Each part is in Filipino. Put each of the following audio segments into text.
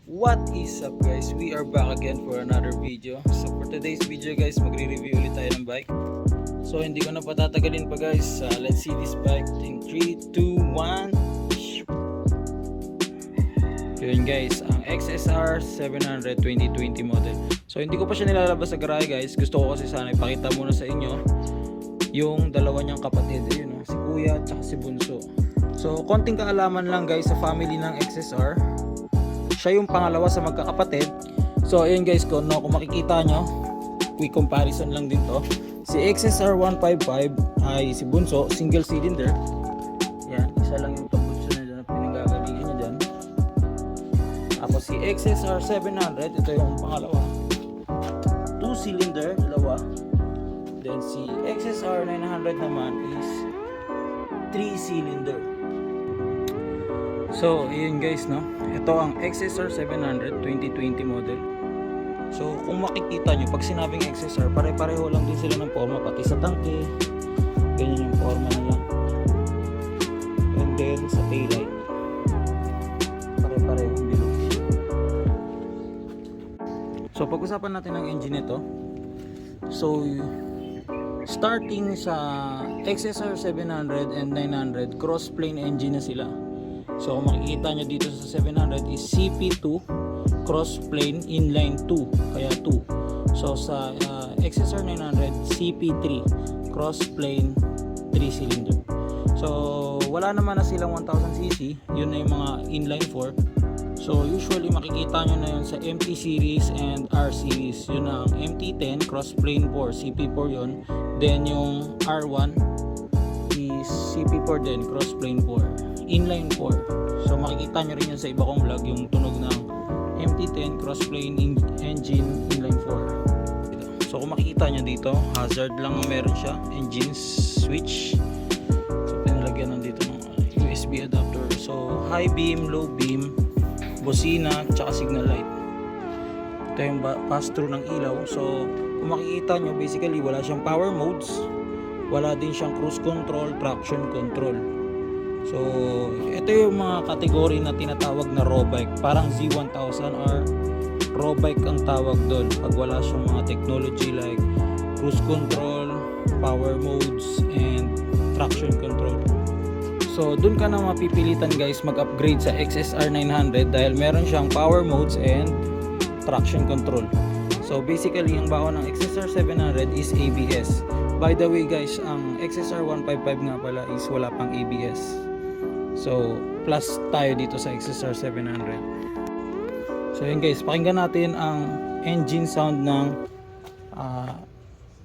What is up guys? We are back again for another video. So for today's video guys, magre-review ulit tayo ng bike. So hindi ko na patatagalin pa guys. Let's see this bike in 3, 2, 1. Yun guys, ang XSR 700 2020 model. So hindi ko pa siya nilalabas sa garahe guys. Gusto ko kasi sana ipakita muna sa inyo yung dalawa niyang kapatid. Ayun, si Kuya at si Bunso. So konting kaalaman lang guys sa family ng XSR. Siya yung pangalawa sa magkakapatid. So ayun guys, kung makikita nyo, quick comparison lang din to. Si XSR 155 ay si Bunso, single cylinder. Yan, isa lang yung tambutso na dyan na pinanggagalingan niya dyan. Tapos si XSR 700, ito yung pangalawa, 2 cylinder, dalawa. Then si XSR 900 naman is 3 cylinder. So, ayun guys, no? Ito ang XSR 700 2020 model. So, kung makikita nyo, pag sinabing XSR, pare-pareho lang din sila ng forma, pati sa tangke. Ganyan yung forma nila. And then, sa taillight, pare-pareho yung bilog. So, pag-usapan natin ang engine nito. So, starting sa XSR 700 and 900, cross-plane engine na sila. So kung makikita nyo dito sa 700 is CP2 cross-plane inline 2, kaya 2. So sa XSR 900 CP3 cross-plane 3 cylinder. So wala naman na silang 1000cc, yun na yung mga inline 4. So usually makikita nyo na yun sa MT series and R series. Yun na ang MT10 cross-plane 4, CP4 yun. Then yung R1 is CP4 din, cross-plane 4, inline 4. So makikita nyo rin yun sa iba kong vlog, yung tunog ng MT10 crossplane engine inline 4. So kung makikita nyo dito, hazard lang meron siya, engine switch. So pinalagyan nandito ng USB adapter. So high beam, low beam, bosina, tsaka signal light. Ito yung pass-through ng ilaw. So kung makikita nyo, basically wala siyang power modes, wala din siyang cruise control, traction control. So, ito yung mga kategory na tinatawag na raw bike. Parang Z1000 or raw bike ang tawag doon. Pag wala siyang mga technology like cruise control, power modes, and traction control. So, doon ka na mapipilitan guys mag-upgrade sa XSR 900 dahil meron siyang power modes and traction control. So, basically, ang baon ng XSR 700 is ABS. By the way guys, ang XSR 155 nga pala is wala pang ABS. So, plus tayo dito sa XSR 700. So, yun guys, pakinggan natin ang engine sound ng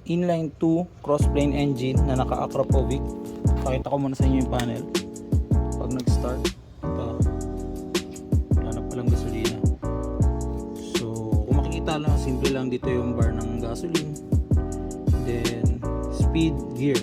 inline 2 crossplane engine na naka-Akrapovic. Pakita ko muna sa inyo yung panel. Pag nag-start, ito, wala na palang gasolina. So, kung makikita lang, simple lang dito yung bar ng gasoline. Then, speed, gear.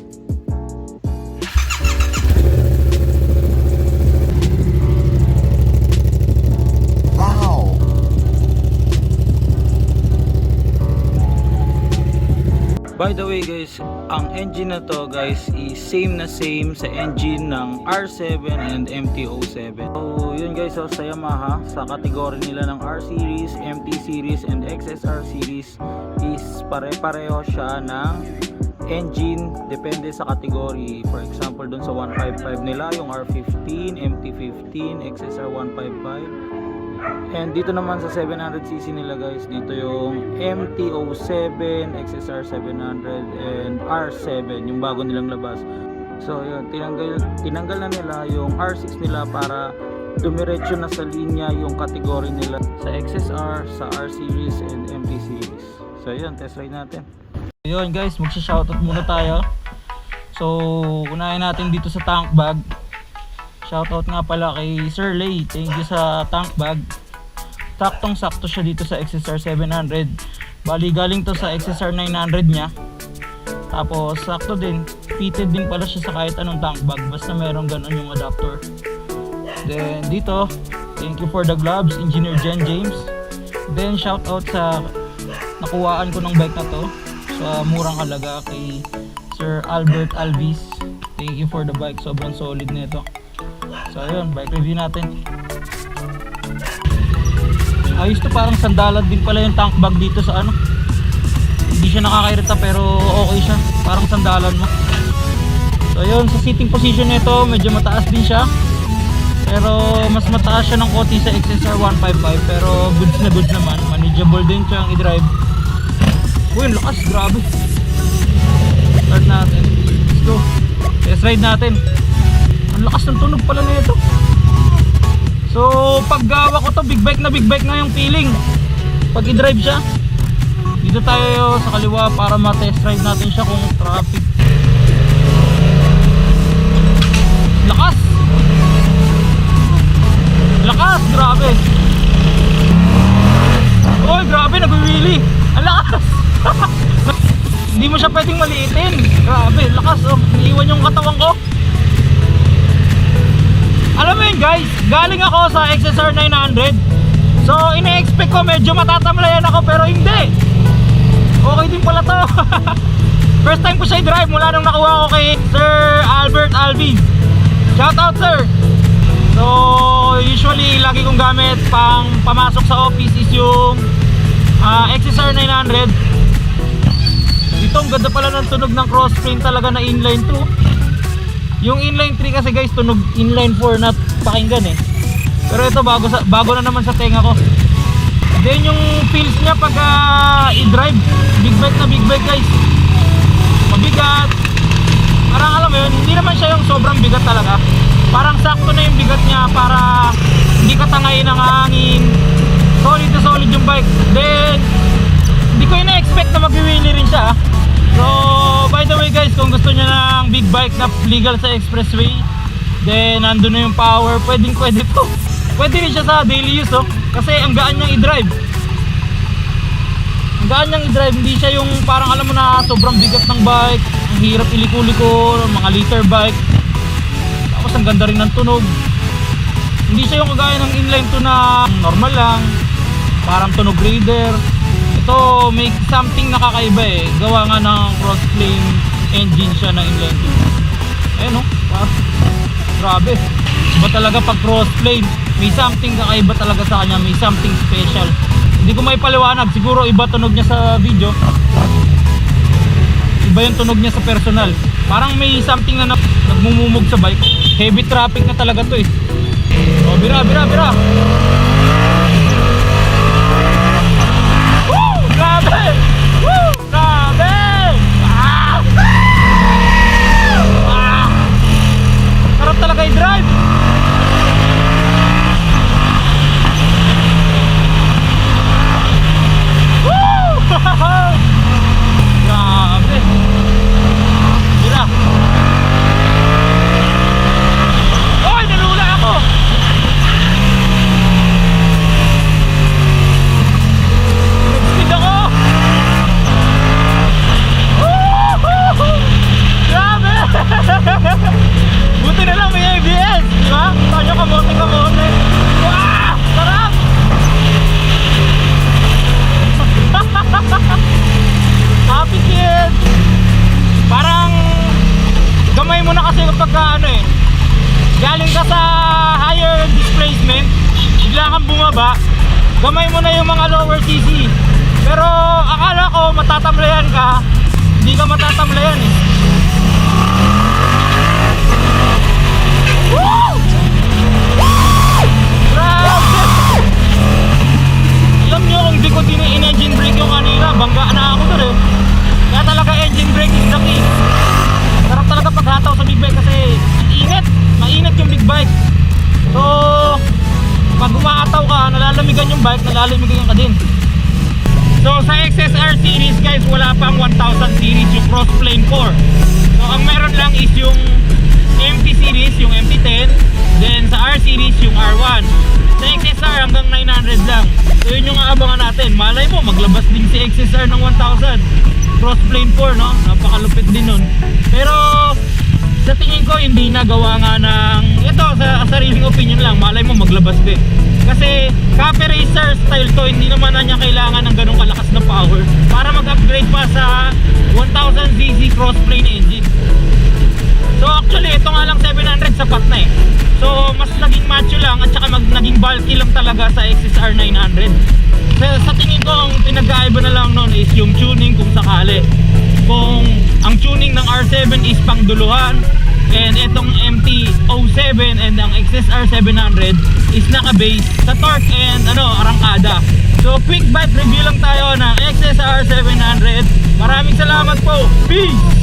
By the way guys, ang engine na to guys is same na same sa engine ng R7 and MT-07. So yun guys, so sa Yamaha, sa kategory nila ng R series, MT series and XSR series is pare-pareho siya ng engine, depende sa kategory. For example dun sa 155 nila yung R15, MT-15, XSR 155. And dito naman sa 700cc nila guys, dito yung MT-07, XSR 700 and R7, yung bago nilang labas. So yun, tinanggal na nila yung R6 nila para dumiretso na sa linya yung kategory nila sa XSR, sa R series and MT series. So yun, test ride natin. Yun guys, magsha-shoutout muna tayo. So unahin natin dito sa tank bag. Shoutout nga pala kay Sir Lay, thank you sa tank bag. Saktong sakto siya dito sa XSR 700. Bali galing to sa XSR 900 niya. Tapos sakto din, fitted din pala siya sa kahit anong tank bag, basta merong ganun yung adapter. Then dito, thank you for the gloves, Engineer Jen James. Then shoutout sa nakuhaan ko ng bike na to sa murang halaga kay Sir Albert Alvis. Thank you for the bike, sobrang solid nito. So ayun, bike review natin. Ayos to, parang sandalan din pala yung tank bag dito sa ano. Hindi siya nakakairita pero okay siya, parang sandalan mo. So yun, sa sitting position nito medyo mataas din siya, pero mas mataas siya ng konti sa XSR 155, pero goods na goods naman, manageable din siyang i-drive. Uy, ang lakas, grabe. Start natin, let's go, test ride natin. Ang lakas ng tunog pala na ito. So pag gawa ko to, big bike na yung feeling pag i-drive siya. Dito tayo sa kaliwa para ma-test ride natin siya kung traffic. Lakas! Lakas! Grabe! Oy, grabe! Nag-wheelie! Ang lakas! Hindi mo siya pwedeng maliitin. Grabe! Lakas! Oh, naiwan yung katawan ko. Alam mo yun guys, galing ako sa XSR 900. So ine-expect ko medyo matatamlayan ako, pero hindi. Okay din pala to. First time ko siya i-drive mula nung nakuha ko kay Sir Albert Alvin. Shout out sir. So usually lagi kong gamit pang pamasok sa office is yung XSR 900. Ito ang ganda pala ng tunog ng crossplane talaga na inline 2. Yung inline 3 kasi guys tunog inline 4 na pakinggan eh. Pero ito bago na naman sa tenga ko. Then yung feels niya pag i-drive, big bike guys. Mabigat. Parang alam mo yun, hindi naman siya yung sobrang bigat talaga. Parang sakto na yung bigat niya para hindi ka tangayin ng hangin. Solid na solid yung bike. Then hindi ko ina-expect na mag-wheelie rin siya. So by the way guys, kung gusto niyo ng big bike na legal sa expressway, then nandun na yung power, pwede to. Pwede rin siya sa daily use oh. Kasi ang gaan niyang i-drive. Ang gaan niyang i-drive, hindi siya yung parang alam mo na sobrang bigat ng bike, ang hirap iliko-liko, mga liter bike. Tapos ang ganda rin ng tunog. Hindi siya yung kagaya ng inline 2 na normal lang, parang tunog grader. Ito may something nakakaiba eh. Gawa nga ng crossplane engine siya na inline 2. Ayan oh, grabe. Iba talaga pag crossplane, may something kakaiba talaga sa kanya, may something special. Hindi ko may paliwanag, siguro iba tunog niya sa video, iba yung tunog niya sa personal. Parang may something na nagmumumog sa bike. Heavy traffic na talaga to eh. Oh, bira. Woo! Grabe! Woo! Grabe! Ah! Ah! Sarap talaga i-drive. Grabe. Mira. Oy, nalula ako. Nag-speed ako. Grabe. Buti na lang may ABS, di ba? Tayo kamote. Wow, sarap. Happy kid. Parang gamay mo na kasi kapag ano eh, galing ka sa higher displacement, bigla kang bumaba, gamay mo na yung mga lower CC. Pero akala ko matatamlayan ka, hindi ka matatamlayan eh. Woo! Grabe! Alam nyo kung di ko in-engine brake yung kanina, bangga na ako doon eh. Kaya talaga engine brake is the key. Sarap talaga paghataw sa big bike kasi mainit yung big bike. So pag umataw ka, nalalamigan yung bike, nalalamigan ka din. So sa XSR series guys, wala pang 1000 series yung crossplane 4. So ang meron lang is yung MT series, yung MT10. Then sa R series yung R1. Sa XSR hanggang 900 lang. So yun yung aabangan natin. Malay mo maglabas din si XSR ng 1000 crossplane 4 no? Napakalupit din nun. Pero sa tingin ko hindi na gawa nga ng ito, sa sariling opinion lang, malay mo maglabas din. Kasi cafe racer style to, hindi naman na niya kailangan ng ganong kalakas na power para mag-upgrade pa sa 1000cc crossplane engine. So actually ito nga lang 700 sapat na eh. So mas naging macho lang at saka naging bulky lang talaga sa XSR 900. Sa tingin ko ang pinagkaiba na lang noon is yung tuning kung sakali. Kung ang tuning ng R7 is pang duluhan and itong MT-07 and ang XSR 700 is naka-base sa torque and arangkada. So quick bite review lang tayo ng XSR 700. Maraming salamat po. Peace!